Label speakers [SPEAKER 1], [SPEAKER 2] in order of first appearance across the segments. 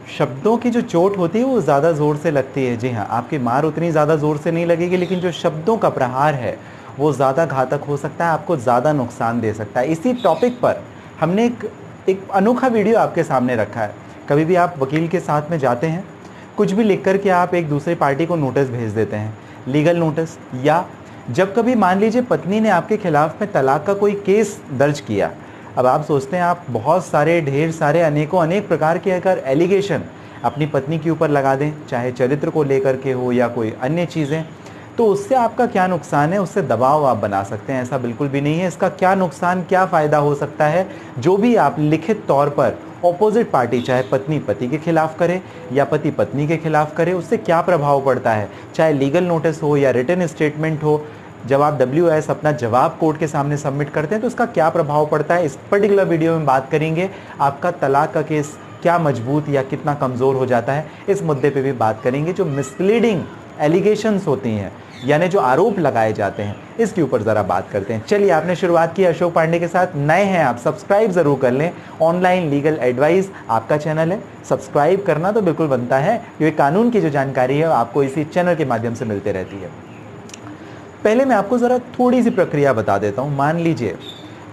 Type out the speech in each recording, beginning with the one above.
[SPEAKER 1] शब्दों की जो चोट होती है वो ज़्यादा ज़ोर से लगती है। जी हाँ, आपकी मार उतनी ज़्यादा ज़ोर से नहीं लगेगी, लेकिन जो शब्दों का प्रहार है वो ज़्यादा घातक हो सकता है, आपको ज़्यादा नुकसान दे सकता है। इसी टॉपिक पर हमने एक अनोखा वीडियो आपके सामने रखा है। कभी भी आप वकील के साथ में जाते हैं, कुछ भी लिख कर के आप एक दूसरे पार्टी को नोटिस भेज देते हैं, लीगल नोटिस, या जब कभी मान लीजिए पत्नी ने आपके खिलाफ में तलाक का कोई केस दर्ज किया। अब आप सोचते हैं आप बहुत सारे, ढेर सारे, अनेकों अनेक प्रकार के अगर एलिगेशन अपनी पत्नी के ऊपर लगा दें, चाहे चरित्र को लेकर के हो या कोई अन्य चीज़ें, तो उससे आपका क्या नुकसान है? उससे दबाव आप बना सकते हैं, ऐसा बिल्कुल भी नहीं है। इसका क्या नुकसान, क्या फ़ायदा हो सकता है? जो भी आप लिखित तौर पर ऑपोजिट पार्टी, चाहे पत्नी पति के खिलाफ करे या पति पत्नी के खिलाफ करे, उससे क्या प्रभाव पड़ता है? चाहे लीगल नोटिस हो या रिटन स्टेटमेंट हो, जब आप WS अपना जवाब कोर्ट के सामने सबमिट करते हैं तो उसका क्या प्रभाव पड़ता है, इस पर्टिकुलर वीडियो में बात करेंगे। आपका तलाक का केस क्या मजबूत या कितना कमज़ोर हो जाता है, इस मुद्दे पे भी बात करेंगे। जो मिसलीडिंग एलिगेशंस होती हैं, यानी जो आरोप लगाए जाते हैं, इसके ऊपर ज़रा बात करते हैं। चलिए, आपने शुरुआत की अशोक पांडे के साथ। नए हैं आप, सब्सक्राइब ज़रूर कर लें। ऑनलाइन लीगल एडवाइस आपका चैनल है, सब्सक्राइब करना तो बिल्कुल बनता है, क्योंकि कानून की जो जानकारी है आपको इसी चैनल के माध्यम से मिलते रहती है। पहले मैं आपको ज़रा थोड़ी सी प्रक्रिया बता देता हूँ। मान लीजिए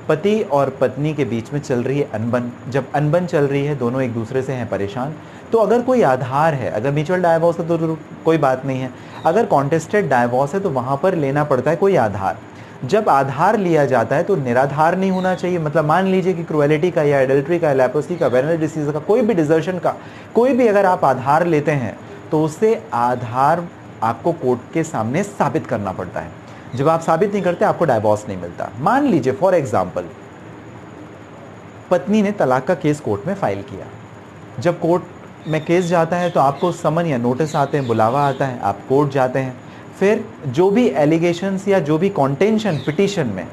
[SPEAKER 1] पति और पत्नी के बीच में चल रही है अनबन। जब अनबन चल रही है, दोनों एक दूसरे से हैं परेशान, तो अगर कोई आधार है, अगर म्यूचुअल डाइवोर्स है तो कोई बात नहीं है, अगर कॉन्टेस्टेड डाइवोर्स है तो वहाँ पर लेना पड़ता है कोई आधार। जब आधार लिया जाता है तो निराधार नहीं होना चाहिए। मतलब मान लीजिए कि क्रुएलिटी का या एडल्ट्री का, लेप्रोसी का, वेनल डिसीज का, कोई भी डिजर्शन का, कोई भी अगर आप आधार लेते हैं तो उससे आधार आपको कोर्ट के सामने साबित करना पड़ता है। जब आप साबित नहीं करते, आपको डाइवोर्स नहीं मिलता। मान लीजिए फॉर एग्जांपल पत्नी ने तलाक का केस कोर्ट में फाइल किया। जब कोर्ट में केस जाता है तो आपको समन या नोटिस आते हैं, बुलावा आता है, आप कोर्ट जाते हैं। फिर जो भी एलिगेशंस या जो भी कॉन्टेंशन पिटीशन में,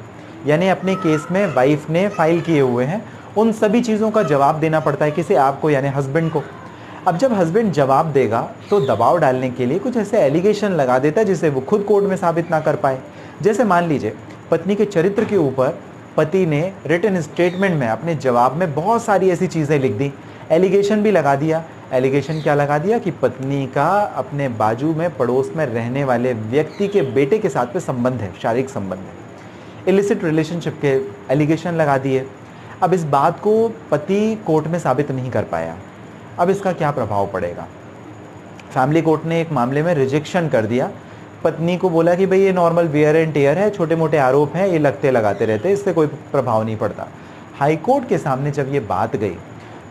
[SPEAKER 1] यानी अपने केस में वाइफ ने फाइल किए हुए हैं, उन सभी चीज़ों का जवाब देना पड़ता है किसे? आपको, यानी हस्बैंड को। अब जब हस्बैंड जवाब देगा तो दबाव डालने के लिए कुछ ऐसे एलिगेशन लगा देता है जिसे वो खुद कोर्ट में साबित ना कर पाए। जैसे मान लीजिए पत्नी के चरित्र के ऊपर पति ने रिटन स्टेटमेंट में अपने जवाब में बहुत सारी ऐसी चीज़ें लिख दी, एलिगेशन भी लगा दिया। एलिगेशन क्या लगा दिया कि पत्नी का अपने बाजू में पड़ोस में रहने वाले व्यक्ति के बेटे के साथ में संबंध है, शारीरिक संबंध है, इलिसिट रिलेशनशिप के एलिगेशन लगा दिए। अब इस बात को पति कोर्ट में साबित नहीं कर पाया। अब इसका क्या प्रभाव पड़ेगा? फैमिली कोर्ट ने एक मामले में रिजेक्शन कर दिया। पत्नी को बोला कि भाई ये नॉर्मल वियर एंड टियर है, छोटे मोटे आरोप हैं, ये लगते लगाते रहते हैं, इससे कोई प्रभाव नहीं पड़ता। हाई कोर्ट के सामने जब ये बात गई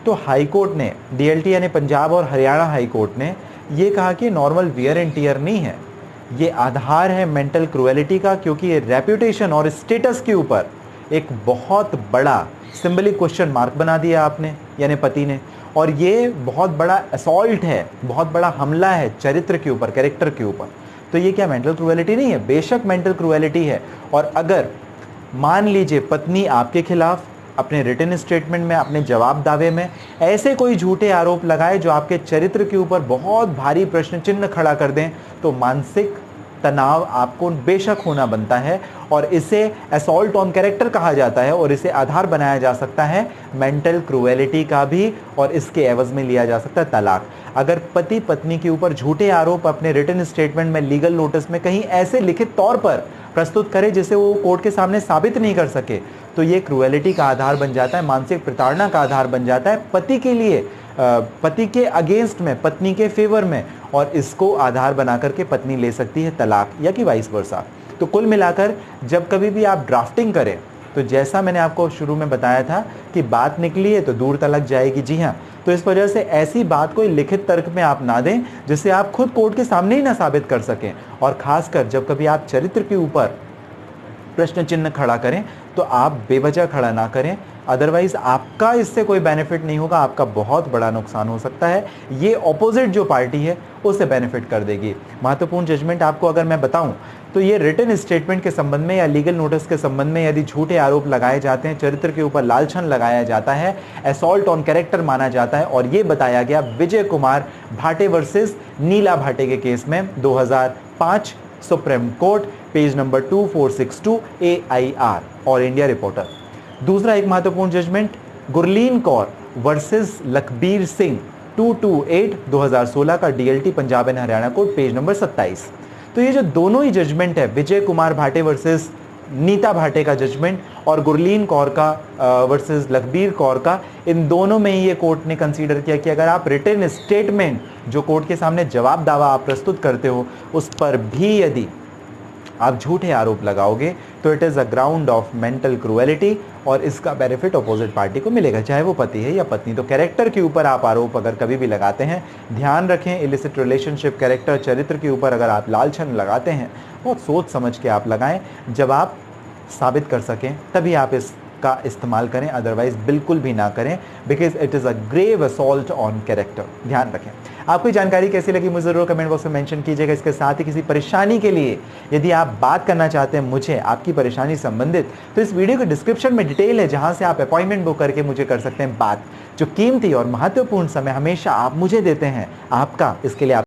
[SPEAKER 1] तो हाई कोर्ट ने, DLT यानी पंजाब और हरियाणा हाई कोर्ट ने ये कहा कि नॉर्मल वियर एंड टियर नहीं है, ये आधार है मेंटल क्रुएलिटी का, क्योंकि ये रेप्यूटेशन और स्टेटस के ऊपर एक बहुत बड़ा सिंबलिक क्वेश्चन मार्क बना दिया आपने, यानी पति ने। और ये बहुत बड़ा असॉल्ट है, बहुत बड़ा हमला है चरित्र के ऊपर, कैरेक्टर के ऊपर। तो ये क्या मेंटल क्रुएलिटी नहीं है? बेशक मेंटल क्रुएलिटी है। और अगर मान लीजिए पत्नी आपके खिलाफ अपने रिटन स्टेटमेंट में, अपने जवाब दावे में ऐसे कोई झूठे आरोप लगाए जो आपके चरित्र के ऊपर बहुत भारी प्रश्न चिन्ह खड़ा कर दें, तो मानसिक तनाव आपको बेशक होना बनता है, और इसे असॉल्ट ऑन कैरेक्टर कहा जाता है, और इसे आधार बनाया जा सकता है मेंटल क्रुएलिटी का भी, और इसके एवज में लिया जा सकता है तलाक। अगर पति पत्नी के ऊपर झूठे आरोप अपने रिटन स्टेटमेंट में, लीगल नोटिस में कहीं ऐसे लिखित तौर पर प्रस्तुत करे जिसे वो कोर्ट के सामने साबित नहीं कर सके, तो ये क्रुएलिटी का आधार बन जाता है, मानसिक प्रताड़ना का आधार बन जाता है पति के लिए, पति के अगेंस्ट में, पत्नी के फेवर में, और इसको आधार बना करके पत्नी ले सकती है तलाक, या कि वाइस वर्सा। तो कुल मिलाकर जब कभी भी आप ड्राफ्टिंग करें तो जैसा मैंने आपको शुरू में बताया था कि बात निकली है तो दूर तलक जाएगी। जी हाँ, तो इस वजह से ऐसी बात कोई लिखित तर्क में आप ना दें जिससे आप खुद कोर्ट के सामने ही ना साबित कर सकें। और खासकर जब कभी आप चरित्र के ऊपर प्रश्न चिन्ह खड़ा करें तो आप बेवजह खड़ा ना करें, अदरवाइज आपका इससे कोई बेनिफिट नहीं होगा, आपका बहुत बड़ा नुकसान हो सकता है। ये ऑपोजिट जो पार्टी है उसे बेनिफिट कर देगी। महत्वपूर्ण जजमेंट आपको अगर मैं बताऊं तो ये रिटन स्टेटमेंट के संबंध में या लीगल नोटिस के संबंध में यदि झूठे आरोप लगाए जाते हैं, चरित्र के ऊपर लालछन लगाया जाता है, असॉल्ट ऑन कैरेक्टर माना जाता है, और ये बताया गया विजय कुमार भाटे वर्सेस नीला भाटे के केस में 2005 supreme court, page number 2462 AIR और इंडिया रिपोर्टर। दूसरा एक महत्वपूर्ण जजमेंट गुरलीन कौर वर्सेस लखबीर सिंह 228/2016 का DLT Punjab and Haryana court page number 27। तो ये जो दोनों ही जजमेंट है, विजय कुमार भाटे वर्सेस नीता भाटे का जजमेंट और गुरलीन कौर का वर्सेस लखबीर कौर का, इन दोनों में ही ये कोर्ट ने कंसीडर किया कि अगर आप रिटन स्टेटमेंट जो कोर्ट के सामने जवाब दावा आप प्रस्तुत करते हो उस पर भी यदि आप झूठे आरोप लगाओगे तो it is a ground of mental cruelty और इसका बेनिफिट अपोजिट पार्टी को मिलेगा, चाहे वो पति है या पत्नी। तो कैरेक्टर के ऊपर आप आरोप अगर कभी भी लगाते हैं, ध्यान रखें, इलिसिट रिलेशनशिप, कैरेक्टर, चरित्र के ऊपर अगर आप लालछन लगाते हैं, बहुत सोच समझ के आप लगाएं। जब आप साबित कर सकें तभी आप इसका इस्तेमाल करें, अदरवाइज बिल्कुल भी ना करें, because it is a grave assault on character. ध्यान रखें। आपको जानकारी कैसी लगी मुझे ज़रूर कमेंट बॉक्स में मेंशन कीजिएगा। इसके साथ ही किसी परेशानी के लिए यदि आप बात करना चाहते हैं मुझे आपकी परेशानी संबंधित, तो इस वीडियो के डिस्क्रिप्शन में डिटेल है जहां से आप अपॉइंटमेंट बुक करके मुझे कर सकते हैं बात। जो कीमती और महत्वपूर्ण समय हमेशा आप मुझे देते हैं, आपका इसके लिए आप